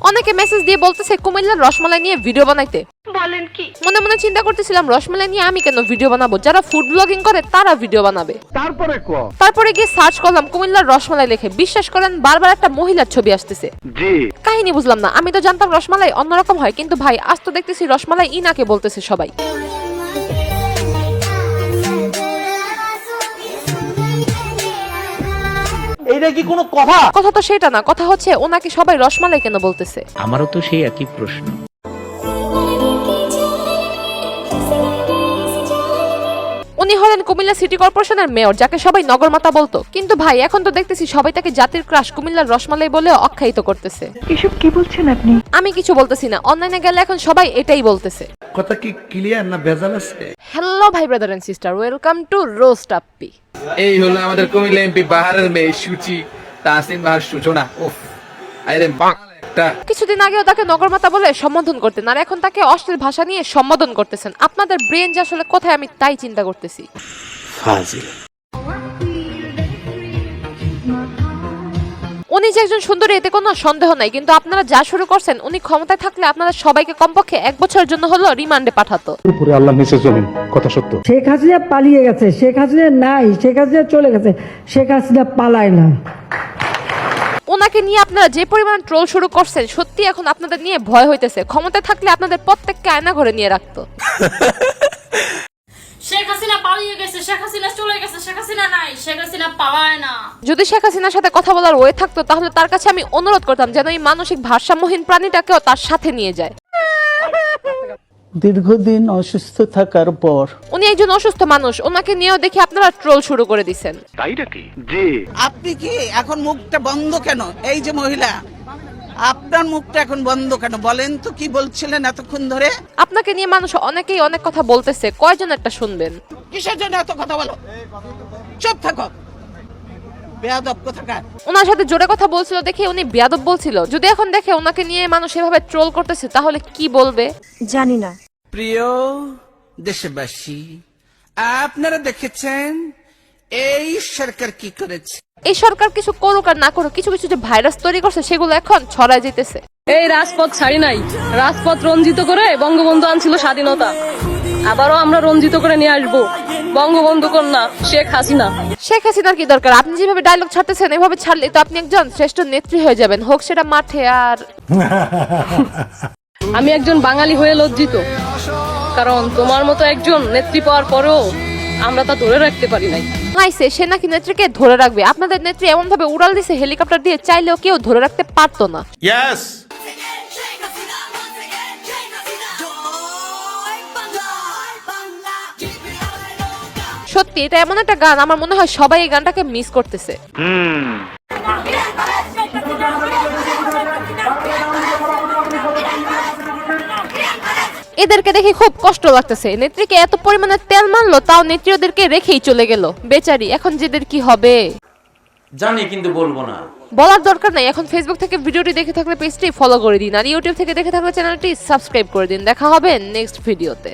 অনেকে মেসেজ দিয়ে বলতেছে কুমিল্লার রসমালাই নিয়ে ভিডিও বানাইতে। বলেন কি? মনে মনে চিন্তা করতেছিলাম রসমালাই নিয়ে আমি কেন ভিডিও বানাবো, যারা ফুড ব্লগিং করে তারা ভিডিও বানাবে। তারপরে গিয়ে সার্চ করলাম কুমিল্লার রসমালাই লিখে, বিশ্বাস করেন বারবার একটা মহিলার ছবি আসতেছে। কাহিনী বুঝলাম না, আমি তো জানতাম রসমালাই অন্যরকম হয়, কিন্তু ভাই আজ তো দেখতেছি রসমালাই ইনাকে বলতেছে সবাই। এইটা কি কোনো কথা? কথা তো সেটা না, কথা হচ্ছে ওনাকে সবাই রসমালাই কেন বলতেছে। আমারও তো সেই একই প্রশ্ন। উনি হলেন কুমিল্লা সিটি কর্পোরেশনের মেয়র, যাকে সবাই নগরমাতা বলতো, কিন্তু ভাই এখন তো দেখতেছি সবাই তাকে জাতির ক্রাশ কুমিল্লার রসমালাই বলে আখ্যায়িত করতেছে। এসব কি বলছেন আপনি? আমি কিছু বলতেছি না, অনলাইনে গেলে এখন সবাই এটাই বলতেছে। কথা কি ক্লিয়ার না ভেজাল আছে? হ্যালো ভাই brother and sister, welcome to roast আপ্পি। এই হলো আমাদের কুমিল্লা এমপি বাহারের মেয়ে সুচি তাসিন বাহার সূচনা। উফ আরে বাংলাটা। কিছুদিন আগেও তাকে নগরমাতা বলে সম্বোধন করতেন, আর এখন তাকে অশ্লীল ভাষা নিয়ে সম্বোধন করতেছেন। আপনাদের ব্রেন যে আসলে কোথায় আমি তাই চিন্তা করতেছি। ফাজিল। উনি যে একজন সুন্দরী এতে কোনো সন্দেহ নাই, কিন্তু আপনারা যা শুরু করছেন, উনি ক্ষমতায় থাকলে আপনারা সবাইকে কমপক্ষে 1 বছরের জন্য হলো রিমান্ডে পাঠাতো। উপরে আল্লাহ নিচে জমিন, কথা সত্য। শেখ হাসিনা পালিয়ে গেছে, শেখ হাসিনা নাই, শেখ হাসিনা চলে গেছে, শেখ হাসিনা পালায় না। ওনাকে নিয়ে আপনারা যে পরিমাণ ট্রোল শুরু করছেন, সত্যি এখন আপনাদের নিয়ে ভয় হইতেছে। ক্ষমতায় থাকলে আপনাদের প্রত্যেককে আয়না ঘরে নিয়ে রাখতো। শেখ হাসিনা পালিয়ে গেছে, শেখ হাসিনা চলে গেছে, শেখ হাসিনা নাই, শেখ হাসিনা পাওয়ায় না। যদি শেখ হাসিনার সাথে কথা বলার ওয়ে থাকতো, তাহলে তার কাছে আমি অনুরোধ করতাম যেন এই মানসিক ভারসাম্যহীন প্রাণীটাকেও তার সাথে নিয়ে যায়। দীর্ঘদিন অসুস্থ থাকার পর উনি একজন অসুস্থ মানুষ, ওনাকে নিয়েও দেখি আপনারা ট্রোল শুরু করে দিচ্ছেন। তাই নাকি? জি। আপনি কি এখন মুখটা বন্ধ কেন? এই যে মহিলা, আপনার মুখটা এখন বন্ধ কেন? বলেন তো কি বলছিলেন এতক্ষণ ধরে? আপনাকে নিয়ে মানুষ অনেকেই অনেক কথা বলতেছে, কয়জন একটা শুনবেন? কিসের জন্য এত কথা বলো? চুপ থাকো, বেয়াদব কোথাকার। ওনার সাথে জোরে কথা বলছিল দেখে উনি বেয়াদব বলছিল। যদি এখন দেখে ওনাকে নিয়ে মানুষ এভাবে ট্রোল করতেছে, তাহলে কি বলবে জানি না। প্রিয় দেশবাসী, আপনারা দেখেছেন এই সরকার কি করেছে। এই সরকার কিছু করুক আর না করুক, কিছু কিছু যে ভাইরাস তৈরি করছে সেগুলো এখন ছড়ায় যেতেছে। এই রাজপথ ছাড়ি নাই, রাজপথ রঞ্জিত করে বঙ্গবন্ধু আনছিল স্বাধীনতা, আবারও আমরা রঞ্জিত করে নিয়ে আসবো বঙ্গবন্ধু কন্যা শেখ হাসিনা। শেখ হাসিনার কি দরকার? আপনি যেভাবে ডায়লগ ছাড়তেছেন, এভাবে ছাড়লে তো আপনি একজন শ্রেষ্ঠ নেত্রী হয়ে যাবেন, হোক সেটা মাঠে আর। আমি একজন বাঙালি হয়ে লজ্জিত, কারণ তোমার মতো একজন নেত্রী পাওয়ার পরেও আমরা তা ধরে রাখতে পারি নাই। আইসে সে নাকি নেত্রীকে ধরে রাখবে। আপনাদের নেত্রী এমন ভাবে উড়াল দিছে হেলিকপ্টার দিয়ে, চাইলেও কেউ ধরে রাখতে পারতো না। ইয়েস। সত্যি এটা এমন একটা গান, আমার মনে হয় সবাই এই গানটাকে মিস করতেছে। এদেরকে দেখে খুব কষ্ট লাগতেছে। নেত্রীকে এত পরিমাণে তেল মারলো, তাও নেত্রী ওদেরকে রেখেই চলে গেল। বেচারি, এখন যেদের কি হবে জানি, কিন্তু বলবো না। বলার দরকার নাই। এখন ফেসবুক থেকে ভিডিওটি দেখে থাকলে পেজটি ফলো করে দিন, আর ইউটিউব থেকে দেখে থাকলে চ্যানেলটি সাবস্ক্রাইব করে দিন। দেখা হবে নেক্সট ভিডিওতে।